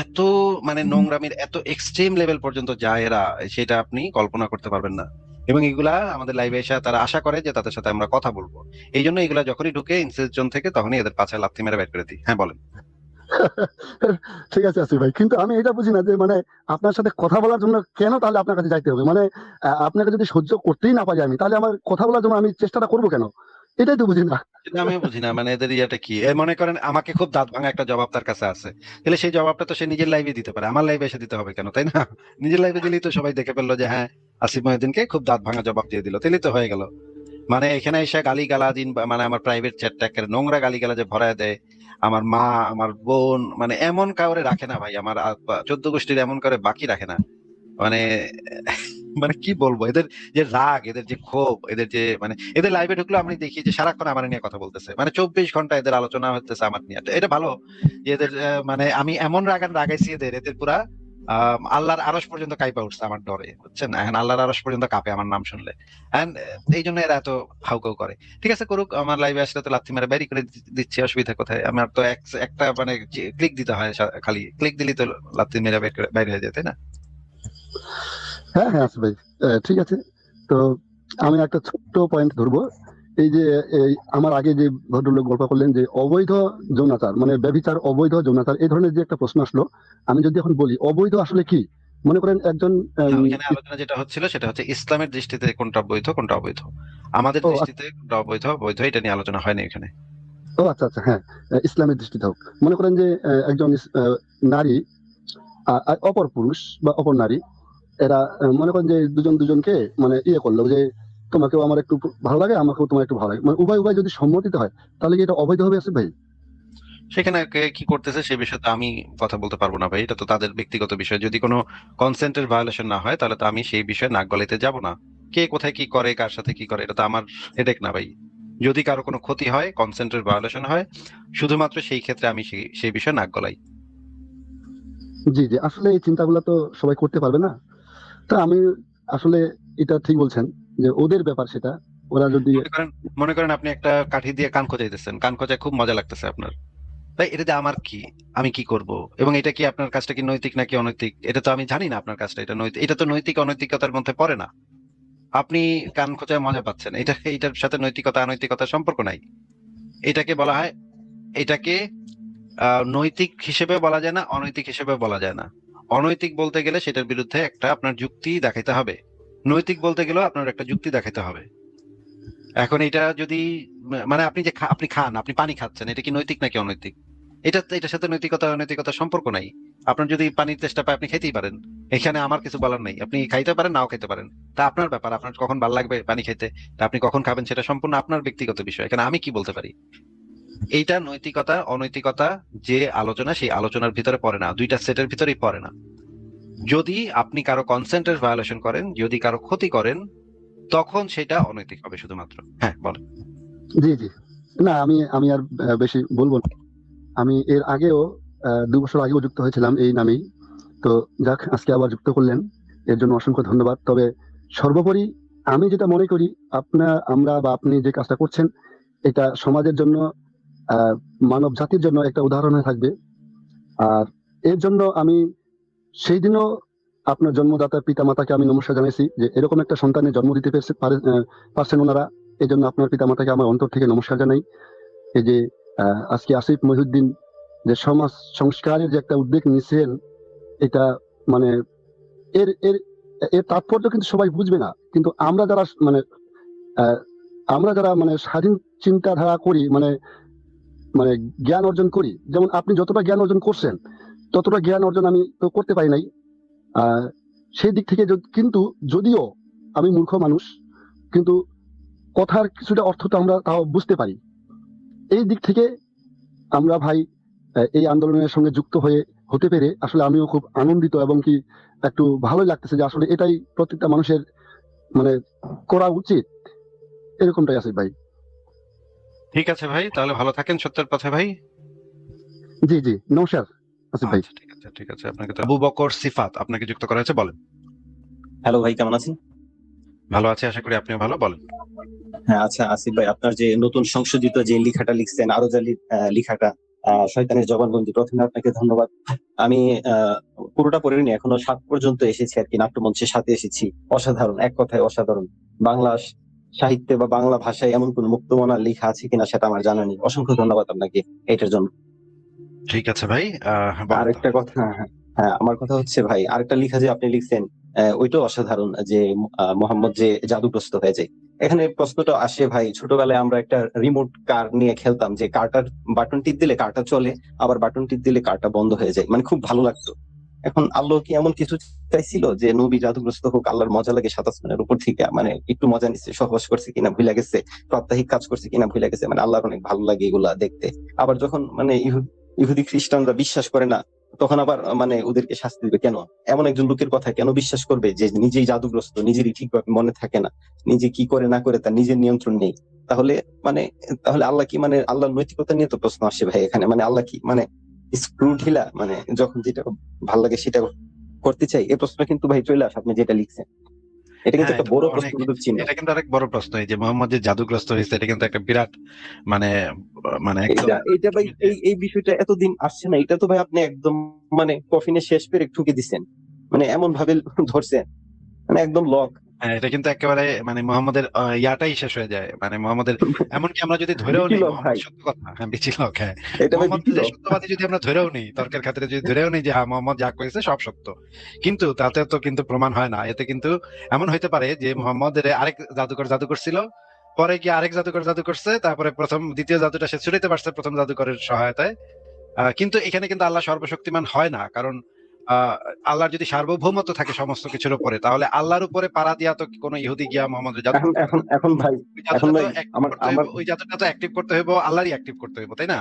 B: এত মানে নোংরামির এত এক্সট্রিম লেভেল পর্যন্ত যায় এরা, সেটা আপনি কল্পনা করতে পারবেন না। এবং এগুলা আমাদের লাইভে এসে তারা আশা করে যে তাদের সাথে আমরা কথা বলবো, এই জন্য এগুলা যখনই ঢুকে ইনসেস জোন থেকে, তখনই এদের পাছায় লাথি মেরে বের করে দিই। হ্যাঁ বলেন।
C: ঠিক আছে আসিফ ভাই, কিন্তু আমি এটা বুঝি না যে মানে আপনার সাথে কথা বলার জন্য কেন তাহলে আপনার কাছে যাইতে হবে? মানে আপনাকে যদি সহ্য করতেই না পারি আমি, তাহলে আমার কথা বলার জন্য আমি চেষ্টাটা করবো কেন? এটাই তো বুঝি না।
B: এটা আমি বুঝি না, মানে এদের ইয়েটা কি। মনে করেন আমাকে খুব দাঁত ভাঙা একটা জবাব তার কাছে আছে, তাহলে সেই জবাবটা তো সে নিজের লাইভে দিতে পারে, আমার লাইভে এসে দিতে হবে কেন, তাই না? নিজের লাইভে দিলেই তো সবাই দেখে ফেললো যে হ্যাঁ, আসিফ মহিউদ্দিনকে খুব দাঁত ভাঙা জবাব দিয়ে দিল, তাহলেই তো হয়ে গেল। মানে এখানে এসে গালি গালাজ মানে আমার প্রাইভেট চ্যাটটা নোংরা গালি গালাজে ভরায় দেয়। আমার মা, আমার বোন, মানে এমন কাউরে রাখে না ভাই, আমার 14 গোষ্ঠীর এমন করে বাকি রাখে না। মানে মানে কি বলবো, এদের যে রাগ, এদের যে ক্ষোভ, এদের যে মানে এদের লাইভে ঢুকলে আমি দেখি যে সারাক্ষণ আমার নিয়ে কথা বলতেছে, মানে 24 ঘন্টা এদের আলোচনা হতেছে আমার নিয়ে। এটা ভালো যে এদের মানে আমি এমন রাগাইছি এদের, এদের পুরা আল্লাহর আরশ পর্যন্ত কাঁপা উঠছে আমার ডরে, বুঝছেন? এখন আল্লাহর আরশ পর্যন্ত কাঁপে আমার নাম শুনলে। এই জন্য এরা এত হাউকাউ করে। ঠিক আছে, করুক, আমার লাইভে আসলে তো লাথি মেরে বাইরে করে দিচ্ছে, অসুবিধা কোথায়? আমার তো একটা মানে ক্লিক দিতে হয়, খালি ক্লিক দিলেই তো লাথি মেরে বাইরে হয়ে যায়, তাই না?
C: হ্যাঁ হ্যাঁ আসিফ ভাই, ঠিক আছে। তো আমি একটা ছোট্ট পয়েন্ট ধরবো। এই যে আমার আগে যে ভদ্রলোক গল্প করলেন যে অবৈধ যৌনাচার, মানে ব্যভিচার, অবৈধ যৌনাচার, এই ধরনের যে একটা প্রশ্ন আসলো, আমি যদি এখন বলি অবৈধ আসলে কি, মনে করেন একজন
B: ওইখানে আলোচনা যেটা হচ্ছিল সেটা হচ্ছে ইসলামের দৃষ্টিতে কোনটা বৈধ কোনটা অবৈধ, আমাদের
C: ও
B: দৃষ্টিতে কোনটা অবৈধ বৈধ এটা নিয়ে আলোচনা হয়নি এখানে।
C: ও আচ্ছা আচ্ছা, হ্যাঁ, ইসলামের দৃষ্টিতে হোক। মনে করেন যে একজন নারী আর অপর পুরুষ বা অপর নারী, এরা মনে করেন যে দুজন দুজনকে মানে ইয়ে করলো যে তোমাকেও আমার একটু ভালো লাগে, আমাকেও তোমার একটু ভালো লাগে, মানে উভয় উভয় যদি সম্মতিতে হয়, তাহলে কি এটা অবৈধ হবে আসিফ ভাই?
B: সেখানে কে কি করতেছে সে বিষয়ে তো আমি কথা বলতে পারবো না ভাই, এটা তো তাদের ব্যক্তিগত বিষয়। যদি কোনো কনসেন্টের ভায়োলেশন না হয় তাহলে তো আমি সেই বিষয়ে নাক গলাইতে যাব না। কে কোথায় কি করে, কার সাথে কি করে, এটা তো আমার হেডেক না ভাই। যদি কারো কোনো ক্ষতি হয়, কনসেন্টের ভায়োলেশন হয়, শুধুমাত্র সেই ক্ষেত্রে আমি সেই বিষয়ে নাক গলাই।
C: জি জি, আসলে এই চিন্তাগুলো তো সবাই করতে পারবে না। তা আমি আসলে, এটা ঠিক বলছেন যে ওদের ব্যাপার সেটা, ওরা যদি
B: মনে করেন মনে করেন আপনি একটা কাঠি দিয়ে কান খোঁচাইতেছেন, কান খোঁচায় খুব মজা লাগতেছে আপনার, তাই এটাতে আমার কি, আমি কি করব? এবং এটা কি আপনার কাজটা কি নৈতিক নাকি অনৈতিক, এটা তো আমি জানি না। আপনার কাজটা এটা নৈতিক, এটা তো নৈতিক অনৈতিকতার মধ্যে পড়ে না। আপনি কান খোঁচায় মজা পাচ্ছেন, এটার সাথে নৈতিকতা অনৈতিকতার সম্পর্ক নাই। এটাকে বলা হয়, এটাকে নৈতিক হিসেবে বলা যায় না, অনৈতিক হিসেবে বলা যায় না। অনৈতিক বলতে গেলে সেটার বিরুদ্ধে একটা আপনার যুক্তি দেখাইতে হবে, নৈতিক বলতে গেলেও আপনার একটা যুক্তি দেখাইতে হবে। এখন এটা যদি মানে আপনি যে আপনি খান, আপনি পানি খাচ্ছেন, এটা কি নৈতিক নাকি অনৈতিক? এটার সাথে নৈতিকতা অনৈতিকতার সম্পর্ক নাই। আপনার যদি পানির তেষ্টা পায় আপনি খেতেই পারেন, এখানে আমার কিছু বলার নেই। আপনি খাইতে পারেন, নাও খেতে পারেন, তা আপনার ব্যাপার। আপনার কখন ভালো লাগবে পানি খেতে, তা আপনি কখন খাবেন সেটা সম্পূর্ণ আপনার ব্যক্তিগত বিষয়। এখানে আমি কি বলতে পারি? এইটা নৈতিকতা অনৈতিকতা যে আলোচনা, সেই আলোচনার ভিতরে পড়ে না, দুইটা সেটের ভিতরেই পড়ে না। যদি আপনি কারো কনসেন্টের ভায়োলেশন করেন, যদি কারো ক্ষতি করেন, তখন সেটা অনৈতিক হবে শুধুমাত্র। হ্যাঁ বলেন।
C: জি জি, না আমি আমি আর বেশি বলবো না। আমি এর আগেও 2 বছর আগেও যুক্ত হয়েছিলাম এই নামেই। তো যাক, আজকে আবার যুক্ত করলেন, এর জন্য অসংখ্য ধন্যবাদ। তবে সর্বোপরি আমি যেটা মনে করি, আমরা বা আপনি যে কাজটা করছেন, এটা সমাজের জন্য, মানব জাতির জন্য একটা উদাহরণ হয়ে থাকবে। আর এর জন্য আমি সেই দিনও আপনার জন্মদাতা পিতা মাতাকে আমি নমস্কার জানাইছি, যে এরকম একটা সন্তানের জন্ম দিতে পারছেন ওনারা। এই জন্য আপনার পিতা মাতাকে আমার অন্তর থেকে নমস্কার জানাই। এই যে আজকে আসিফ মহিউদ্দিন যে সমাজ সংস্কারের যে একটা উদ্যোগ নিয়েছেন, এটা মানে এর এর এর তাৎপর্য কিন্তু সবাই বুঝবে না, কিন্তু আমরা যারা মানে আহ, আমরা যারা মানে স্বাধীন চিন্তাধারা করি, মানে মানে জ্ঞান অর্জন করি, যেমন আপনি যতটা জ্ঞান অর্জন করছেন, ততটা জ্ঞান অর্জন আমি তো করতে পারি নাই। আহ সেই দিক থেকে কিন্তু যদিও আমি মূর্খ মানুষ, কিন্তু কথার কিছুটা অর্থ তো আমরা তাও বুঝতে পারি। এই দিক থেকে আমরা ভাই এই আন্দোলনের সঙ্গে যুক্ত হতে পেরে আসলে আমিও খুব আনন্দিত, এবং কি একটু ভালোই লাগতেছে যে আসলে এটাই প্রত্যেকটা মানুষের মানে করা উচিত, এরকমটাই আছে ভাই।
B: ঠিক আছে ভাই, তাহলে ভালো থাকেন সত্যের পথে ভাই।
C: জি জি, নমস্কার আসিফ ভাই।
B: আচ্ছা ঠিক আছে, ঠিক আছে। আপনাকে তো আবু বকর সিফাত আপনাকে যুক্ত করা হয়েছে, বলেন।
D: হ্যালো ভাই, কেমন আছেন?
B: ভালো আছি, আশা করি আপনিও ভালো, বলেন।
D: হ্যাঁ আচ্ছা আসিফ ভাই, আপনার যে নতুন সংশোধিত যে লেখাটা লিখছেন, আরো যে লেখাটা শয়তানের জবানবন্দি, প্রথমে আপনাকে ধন্যবাদ। আমি পুরোটা পড়িনি এখনো, 7 পর্যন্ত এসেছি আর কি, নাট্যমঞ্চের সাথে এসেছি। অসাধারণ, এক কথায় অসাধারণ। বাংলা সাহিত্যে বা বাংলা ভাষায় এমন কোন মুক্তমনা লেখা আছে কিনা সেটা আমার জানা নেই। অসংখ্য ধন্যবাদ আপনাকে এটার জন্য।
B: ঠিক আছে ভাই, বলেন
D: আরেকটা
B: তাহলে।
D: কথা, হ্যাঁ হ্যাঁ, আমার কথা হচ্ছে ভাই, আরেকটা লেখা যে আপনি লিখছেন, ওইটাও অসাধারণ, যে মোহাম্মদ যে জাদুগ্রস্ত হয়ে যায়। এখানে প্রশ্নটা আসে ভাই, ছোটবেলায় আমরা একটা রিমোট কার নিয়ে খেলতাম, যে কারটার বাটন টিপ দিলে কারটা চলে, আবার বাটন টিপ দিলে কারটা বন্ধ হয়ে যায়, মানে খুব ভালো লাগতো। এখন আল্লাহ কি এমন কিছু চাইছিল যে নবী জাদুগ্রস্ত হোক? আল্লাহর মজা লাগে 27 উপর থেকে, মানে একটু মজা নিচ্ছে, সহবাস করছে কিনা ভুলে গেছে, প্রাত্যহিক কাজ করছে কিনা ভুলে গেছে, মানে আল্লাহর অনেক ভালো লাগে এগুলা দেখতে। আবার যখন মানে ইহুদি খ্রিস্টানরা বিশ্বাস করে না, তখন আবার মানে ওদেরকে শাস্তি দিবে কেন? এমন একজন লোকের কথা কেন বিশ্বাস করবে যে নিজেই জাদুগ্রস্ত, নিজেরই ঠিকভাবে মনে থাকে না, নিজে কি করে না করে তার নিজের নিয়ন্ত্রণ নেই? তাহলে মানে তাহলে আল্লাহ কি, মানে আল্লাহর নৈতিকতা নিয়ে তো প্রশ্ন আসে ভাই এখানে। মানে আল্লাহ কি মানে স্ক্রু ঢিলা, মানে যখন যেটা ভাল লাগে সেটা করতে চাই? এই প্রশ্ন কিন্তু ভাই চলে আসে আপনি যেটা লিখছেন। এটা কিন্তু
B: হ্যাঁ,
D: একটা
B: এটা
D: বড়
B: তো অনেক,
D: প্রশ্নবোধক চিহ্ন।
B: এটা কিন্তু অনেক বড় প্রশ্ন। এই যে মোহাম্মদ যে জাদুগ্রস্ত হয়েছে, এটা কিন্তু একটা বিরাট মানে মানে একদম
D: এটা ভাই, এই বিষয়টা এতদিন আসছে না, এটা তো ভাই আপনি একদম মানে কফিনে শেষ পেরে ঠুকে দিচ্ছেন, মানে এমন ভাবে ধরছেন, মানে একদম লক।
B: হ্যাঁ, এটা কিন্তু একেবারে মানে মোহাম্মদের ইয়াটাই শেষ হয়ে যায়, মানে মোহাম্মদের। এমনকি আমরা যদি ধরেও
D: বিকি
B: নেই
D: লক
B: মোহাম্মদ
D: ভাই,
B: সত্য কথা, হ্যাঁ বিচিল হক, হ্যাঁ
D: এটা ভাই
B: মোহাম্মদ
D: বিকি
B: যে
D: লক।
B: সত্যবাদী যদি আমরা ধরেও নেই, তর্কের খাতিরে যদি ধরেও নেই যে হ্যাঁ মোহাম্মদ যা করেছে সব সত্য, কিন্তু তাতে তো কিন্তু প্রমাণ হয় না। এতে কিন্তু এমন হইতে পারে যে মোহাম্মদের আরেক জাদুকর জাদু করছিল, পরে গিয়ে আরেক জাদুকর জাদু করছে, তারপরে দ্বিতীয় জাদুটা সে ছুড়াইতে পারছে প্রথম জাদুকরের সহায়তায়। কিন্তু এখানে কিন্তু আল্লাহ সর্বশক্তিমান হয় না, কারণ আহ আল্লাহর যদি সার্বভৌমত্ব থাকে সমস্ত কিছুর উপরে, তাহলে আল্লাহর উপরে পাড়া দিয়া তো কোনো ইহুদি গিয়া মোহাম্মদের জাদু
D: এখন
B: করতে পারে
D: এখন
B: না।
D: এখন ভাই
B: ওই
D: এখন
B: জাদুটা তো
D: ভাই
B: অ্যাক্টিভ
D: আমার
B: করতে হইব,
D: আমার
B: ওই জাদুটা তো অ্যাক্টিভ করতে হইব আল্লাহরই অ্যাক্টিভ করতে হইব, তাই না?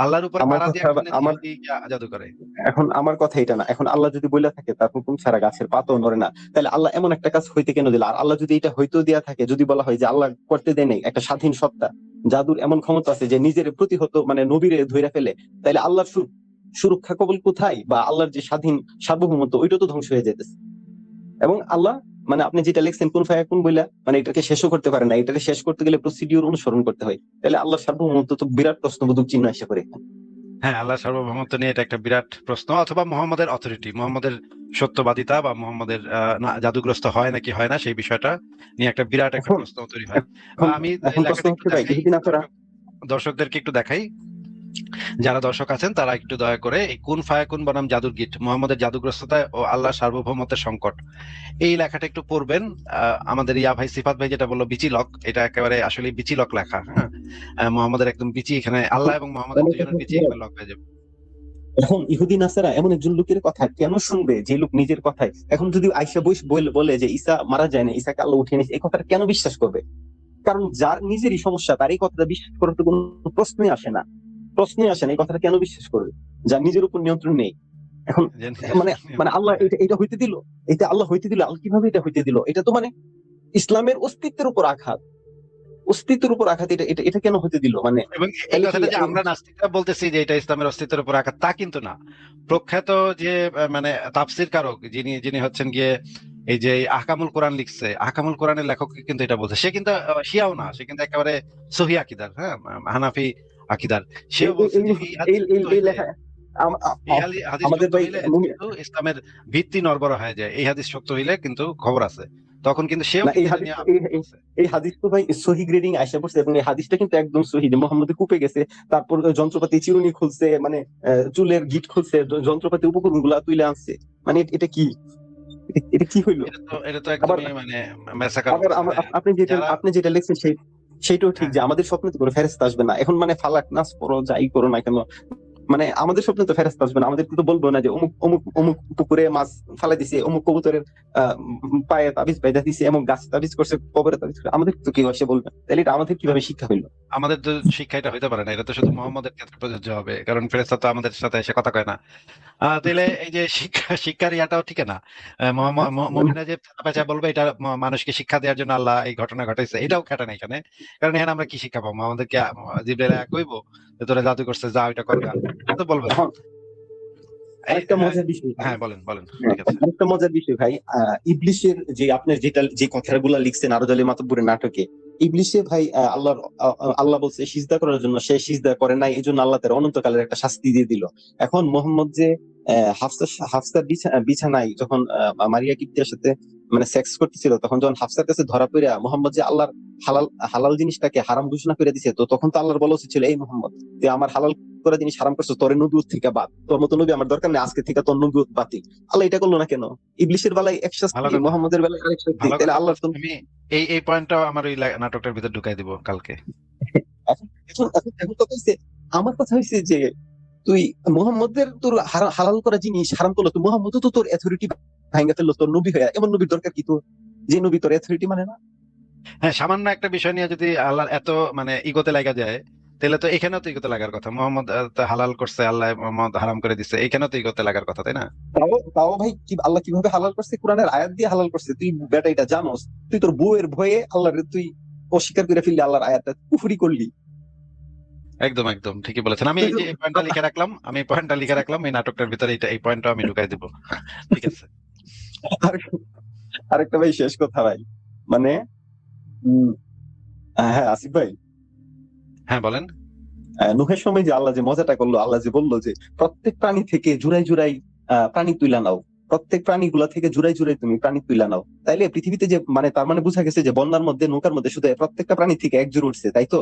B: আল্লাহর উপরে
D: আমার
B: পাড়া দিয়া
D: কথা
B: কেমনে
D: আমার
B: ইহুদি গিয়া জাদু করে?
D: এখন আমার কথা এটা না। এখন আল্লাহ যদি বলে থাকে তার হুকুম ছাড়া গাছের পাতাও নড়ে না, তাহলে আল্লাহ এমন একটা কাজ হইতে কেন দিল? আর আল্লাহ যদি এটা হইতেও দেয়া থাকে, যদি বলা হয় যে আল্লাহ করতে দেয় নাই, একটা স্বাধীন সত্তা জাদুর এমন ক্ষমতা আছে যে নিজের প্রতিহত মানে নবীরে ধইরা ফেলে, তাহলে আল্লাহর সুরক্ষা কবল কোথায়? বা আল্লাহর যে স্বাধীন সার্বভৌমত্ব ওইটা তো ধ্বংস হয়ে যেতেছে। এবং আল্লাহ মানে আপনি যেটা লিখছেন কোন ফায়াকুন বইলা, মানে এটাকে শেষও করতে পারে না, এটাকে শেষ করতে গেলে প্রসিডিউর অনুসরণ করতে হয়, তাহলে আল্লাহর সার্বভৌমত্ব তো বিরাট প্রশ্নবোধক চিহ্ন এসে করে।
B: হ্যাঁ, আল্লাহর সার্বভৌমত্ব নিয়ে এটা একটা বিরাট প্রশ্ন, অথবা মোহাম্মদের অথরিটি, মোহাম্মদের সত্যবাদিতা, বা মোহাম্মদের না জাদুগ্রস্ত হয় নাকি হয় না সেই বিষয়টা নিয়ে একটা বিরাট একটা
D: এখন
B: প্রশ্ন তৈরি হয়।
D: এখন
B: আমি এই
D: এখন প্রশ্ন
B: লেখাটা একটু
D: হচ্ছে ভাই,
B: দেখাই,
D: ইহুদিন আসারা
B: দর্শকদেরকে একটু দেখাই, যারা দর্শক আছেন তারা একটু দয়া করে এই কুন ফায়াকুন বনাম জাদুর গীত, মোহাম্মদের জাদুগ্রস্ততা ও আল্লাহর সার্বভৌমত্বের সংকট, এই লেখাটা একটু পড়বেন। আমাদের ইয়া ভাই সিফাত ভাই যেটা বললো বিচিলক, এটা একেবারে আসলে বিচিলক লেখা। হ্যাঁ, মোহাম্মদের একদম বিচি, এখানে আল্লাহ এবং মোহাম্মদের
D: আমার কথা
B: দুজনের বিচি
D: হচ্ছে ভাই,
B: এখানে লক হয়ে যাবে।
D: এখন ইহুদিন আসারা এমন একজন লোকের কথা কেন শুনবে যে লোক নিজের কথায়, এখন যদি আইসা বইস বলে যে ঈসা মারা যায় না, ঈসাকে আল্লাহ উঠিয়ে নিয়েছে, এই কথাটা কেন বিশ্বাস করবে? কারণ যার নিজেরই সমস্যা তার এই কথাটা বিশ্বাস করার তো কোনো প্রশ্নই আসে না, প্রশ্নই আসে না, এই কথাটা কেন বিশ্বাস করবে যার নিজের উপর নিয়ন্ত্রণ নেই? এখন মানে মানে আল্লাহ এটা এটা হইতে দিল, এটা আল্লাহ হইতে দিল, আল্লাহ কিভাবে এটা হইতে দিল? এটা তো মানে ইসলামের অস্তিত্বের উপর আঘাত, অস্তিত্বের উপর আঘাত, এটা এটা এটা কেন হইতে দিল? মানে
B: এবং এই
D: তাহলে কি
B: কথাটা যে আমরা নাস্তিকরা বলতেছি যে এটা ইসলামের অস্তিত্বের উপর আঘাত, তা কিন্তু না। প্রখ্যাত যে মানে তাফসির কারক, যিনি যিনি হচ্ছেন গিয়ে এই যে আহকামুল কোরআন লিখছে, আহকামুল কোরআনের লেখক কিন্তু এটা বলছে। সে কিন্তু শিয়াও না, সে কিন্তু একেবারে সহি আকিদার, হ্যাঁ, হানাফি আকিদার। সেও
D: এই এই
B: বলছে যে এই
D: এই
B: হাদিস
D: এই
B: যুক্ত
D: এই
B: হইলে,
D: লেখা
B: এই হাদিস
D: আমাদের
B: যুক্ত
D: ভাই
B: হইলে কিন্তু ইসলামের ভিত্তি নড়বড় হয়ে যায়। এই হাদিস সত্য হইলে কিন্তু খবর আছে, তখন কিন্তু সেও
D: না, এই
B: কিন্তু এটা
D: হাদিস
B: নিয়ে বলছে।
D: এই হাদিস তো ভাই সহি গ্রেডিং আইসা পড়ছে, এবং এই হাদিসটা কিন্তু একদম সহি যে মোহাম্মদ কূপে গেছে, তারপর যন্ত্রপাতি চিরুনি খুলছে, মানে চুলের গিট খুলছে, যন্ত্রপাতি উপকরণ গুলা তুলে আনছে, মানে এটা কি, এটা কি হইলো?
B: এটা তো
D: আবার
B: একদমই মানে মেসাকার
D: আবার
B: বলছে।
D: আমার
B: হ্যাঁ, যারা
D: আপনি যেটা লিখছেন সেইটাও ঠিক,
B: হ্যাঁ
D: যে আমাদের স্বপ্নে তো করে ফেরেশতা আসবে না। এখন মানে ফালাক নাস পড়ো যাই করো না কেন, মানে আমাদের স্বপ্নে তো ফেরেশতা আসবে না, আমাদের তো বলবো না যে অমুক অমুক অমুক পুকুরে মাছ ফালাই দিছে, অমুক কবুতরের পায়ে তাবিজ বাইধা দিছে, এমন গাছ তাবিজ করছে, কবরে তাবিজ করছে, আমাদের তো কেউ এসে বলবে? তাহলে এটা আমাদের কিভাবে শিক্ষা হইলো?
B: আমাদের তো শিক্ষা এটা হইতে পারে না, এটা তো শুধু মোহাম্মদের ক্ষেত্রে প্রযোজ্য হবে, কারণ ফেরেশতা তো আমাদের সাথে এসে কথা কয় না। তাহলে এই যে শিক্ষার ইয়াটাও ঠিক না। মুমিনরা যে পেঁচা বলবে এটা মানুষকে শিক্ষা দেওয়ার জন্য আল্লাহ এই ঘটনা ঘটাইছে, এটাও খাটে না এখানে। কারণ এখানে আমরা কি শিক্ষা পাবো? আমাদেরকে জিবরাইল কইবো যে তোরা জাদু করছে, যা ওইটা করগা, এটা তো বলবে না।
D: এখন
B: এই
D: আরেকটা
B: হ্যাঁ,
D: মজার বিষয় ভাই,
B: হ্যাঁ বলেন বলেন, ঠিক আছে।
D: আরেকটা মজার বিষয় ভাই, ইবলিশের যে আপনার যেটা যে কথাগুলা লিখছেন আরো জালি মাতব্বরের নাটকে, ইবলিশে ভাই আল্লাহ বলছে সিজদা করার জন্য, সে সিজদা করে নাই, এই জন্য আল্লাহ তার অনন্তকালের একটা শাস্তি দিয়ে দিল। এখন মোহাম্মদ যে হাফসার বিছানায় যখন মারিয়া কিপ্তিয়ার সাথে মানে সেক্স করতেছিল, তখন যখন হাফসার কাছে ধরা পড়া মোহাম্মদ যে আল্লাহর হালাল হালাল জিনিসটাকে হারাম ঘোষণা করে দিছে, তো তখন তো আল্লাহর বলা উচিত ছিল, এই মোহাম্মদ তুই আমার হালাল করা জিনিস হারাম করছো, তোর নবুয়ত থেকে বাদ, তোর মতো নবী আমার দরকার নেই, আজকে থেকে তোর নবুয়ত বাতিল। আল্লাহ এটা করলো না কেন? ইবলিশের বেলায় এক
B: ভালো
D: শাস্তি,
B: কথা,
D: মোহাম্মদের বেলায় আরেক শাস্তি,
B: ভালো
D: তাহলে
B: কথা
D: আল্লাহ
B: বলছেন। আমি এই এই পয়েন্টটাও আমার ওই নাটকটার ভিতর ঢুকাই দিব কালকে।
D: এখন এখন কথা হচ্ছে, আমার কথা হচ্ছে যে তুই মোহাম্মদের তোর হালাল করা জিনিস হারাম করলো, তো মোহাম্মদ তো তোর অথরিটি ভাঙা ফেললো, তোর নবী হয়ে, এমন নবীর দরকার কি তোর, যে নবী তোর অথরিটি মানে না?
B: হ্যাঁ, সামান্য একটা বিষয় নিয়ে যদি আল্লাহর এত মানে ইগোতে লাগা যায়, তাহলে তো এখানেও তো ইগোতে লাগার কথা। মোহাম্মদ তো হালাল করছে, আল্লাহ মোহাম্মদ হারাম করে দিচ্ছে, এখানেও তো ইগোতে লাগার কথা, তাই না?
D: তাও তাও ভাই কি আল্লাহ কিভাবে হালাল করছে? কোরআনের আয়াত দিয়ে হালাল করছে, তুই বেটা এটা জানোস? তুই তোর বউয়ের ভয়ে আল্লাহর তুই অস্বীকার করে ফেললি, আল্লাহর আয়াতটা কুফরি করলি।
B: একদম একদম ঠিকই বলেছেন। আমি
D: তুই
B: এই
D: তো
B: যে এই পয়েন্টটা লিখে রাখলাম, আমি পয়েন্টটা লিখে রাখলাম এই নাটকটার ভিতরে, এই পয়েন্টটা আমি ঢুকাই দিব। ঠিক আছে।
D: আরেকটা ভাই শেষ কথা ভাই, মানে উম, হ্যাঁ আসিফ ভাই,
B: হ্যাঁ বলেন।
D: নুহের সময় যে আল্লাহ যে মজাটা করলো, আল্লাহ যে বললো যে প্রত্যেক প্রাণী থেকে জুড়াই জুড়াই প্রাণী তুইলা নাও, প্রত্যেক প্রাণীগুলা থেকে জুড়াই জুড়াই তুমি প্রাণী তুইলা নাও, তাইলে পৃথিবীতে যে মানে তার মানে বোঝা গেছে যে বন্যার মধ্যে নৌকার মধ্যে শুধু প্রত্যেকটা প্রাণী থেকে এক জোড় উঠছে, তাই তো?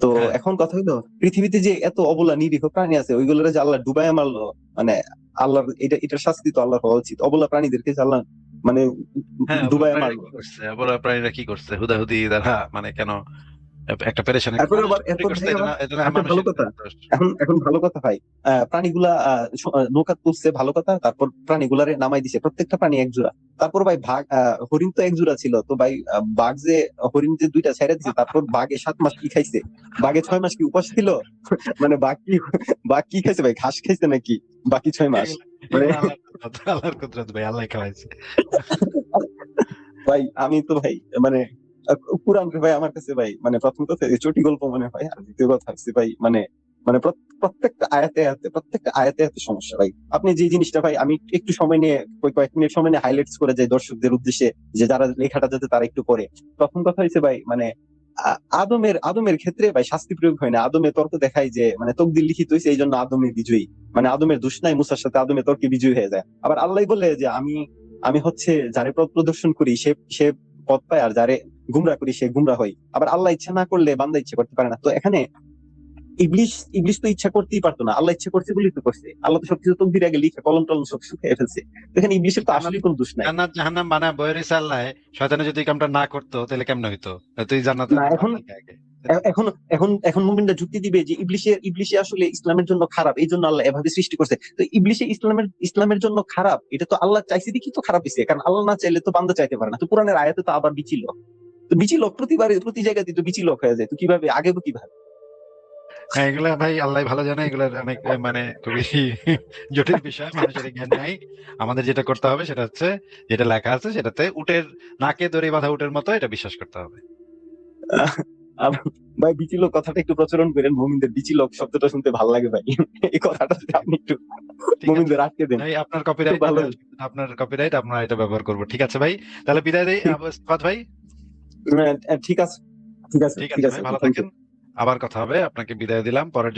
D: তো
B: হ্যাঁ
D: এখন কথা হইলো, পৃথিবীতে যে এত অবলা নিরীহ প্রাণী আছে, ওইগুলোর যে আল্লাহ ডুবাই মারলো, মানে আল্লাহর এটার শাস্তি তো আল্লাহর হওয়া উচিত, অবলা প্রাণীদেরকে যে আল্লাহ মানে
B: হ্যাঁ, অবলা
D: ডুবাই
B: প্রাণীরা
D: মারলো।
B: কি করছে? অবলা প্রাণীরা কি করছে? হুদাহুদি দ্বারা মানে কেন একটা পেরেশানি।
D: এরপর ভাই আবার একটা ভালো কথা, এখন ভালো কথা ভাই, প্রাণীগুলা নৌকা তুলছে, ভালো কথা। তারপর প্রাণীগুলারে নামাই দিছে, প্রত্যেকটা প্রাণী এক জোড়া। তারপর ভাই হরিণ তো এক জোড়া ছিল, তো ভাই বাঘ যে হরিণ যে 2টা ছেড়ে দিছে, তারপর বাঘে 7 মাস কি খাইছে? বাঘে 6 মাস কি উপাস ছিল? মানে বাঘ কি খাইছে ভাই? ঘাস খাইছে নাকি বাকি 6 মাস? মানে
B: আল্লাহর কুদরত ভাই, আল্লাহ খাওয়াইছে।
D: ভাই আমি তো ভাই মানে কুরআন ভাই আমার কাছে ভাই মানে প্রথম কথা চটি গল্প মনে হয়, আর দ্বিতীয় কথা হচ্ছে ভাই মানে মানে প্রত্যেকটা আয়াতে সমস্যা ভাই। আপনি যে জিনিসটা ভাই আমি একটু সময় নিয়ে কয়েক মিনিট সময় নিয়ে হাইলাইটস করে যাই দর্শকদের উদ্দেশ্যে, যে যারা লেখাটা যাতে তারা একটু পড়ে। প্রথম কথা হচ্ছে ভাই মানে আদমের ক্ষেত্রে ভাই শাস্তি প্রয়োগ হয় না। আদমের তর্ক দেখায় যে মানে তকদির লিখিত হয়েছে, এই জন্য আদমের বিজয়ী, মানে আদমের দোষ নাই, মুসার সাথে আদমের তর্কে বিজয়ী হয়ে যায়। আবার আল্লাহ বলে যে আমি হচ্ছে যারে পথ প্রদর্শন করি সে পথ পায়, আর যারে গুমরা করি সে গুমরা হয়। আবার আল্লাহ ইচ্ছা না করলে বান্দা ইচ্ছা করতে পারে না। তো এখানে ইবলিশ তো ইচ্ছা করতেই পারতো না, আল্লাহ ইচ্ছা করছে বলেই তো করছে। আল্লাহ তো সবকিছু তকদির আগে লিখে কলম টলম সব শুকিয়ে ফেলছে। তো এখানে ইবলিশের তো আসলে কোনো দোষ নাই।
B: জান্নাত জাহান্নাম বানায় বইয়ের আল্লাহ, শয়তানে যদি এই কামটা না করতো তাহলে কেমনে হইতো? তুই জান্নাত
D: না, এখন মুমিনরা যুক্তি দিবে যে ইবলিশে আসলে ইসলামের জন্য খারাপ, এই জন্য আল্লাহ এভাবে সৃষ্টি করছে। তো ইবলিশে ইসলামের জন্য খারাপ, এটা তো আল্লাহ চাইছে দেখি তো খারাপ হয়েছে, কারণ আল্লাহ না চাইলে তো বান্দা চাইতে পারে না। তো কোরআনের আয়াতে তো আবার বিচিলক, তো বিচিলক প্রতি জায়গাতে তো বিচিলক হয়ে যায়। তো কিভাবে আগে কিভাবে?
B: হ্যাঁ, এগুলা ভাই আল্লাহ ভালো জানে, এগুলার অনেক মানে খুবই জটিল বিষয়, মানুষের জ্ঞান নাই। আমাদের যেটা করতে হবে সেটা হচ্ছে যেটা লেখা আছে সেটাতে উটের নাকে দড়ি বাঁধা উটের মতো এটা বিশ্বাস করতে হবে।
D: ভাই বিচিলক কথাটা একটু প্রচলন করেন, মুমিনদের বিচিলক শব্দটা শুনতে ভালো লাগে ভাই। এই কথাটা যদি আপনি একটু
B: ঠিক আছে
D: মুমিনদের আটকে দেন
B: ভাই, আপনার কপিরাইট,
D: ভালো।
B: আমরা এটা ব্যবহার করবো। ঠিক আছে ভাই, তাহলে বিদায় দেই। সাফাত ভাই,
D: ঠিক আছে, ঠিক আছে,
B: ঠিক
D: ঠিক
B: আছে
D: আছে,
B: ভাই, ভালো
D: thank you.
B: থাকেন, আবার কথা হবে। আপনাকে বিদায় দিলাম। পরের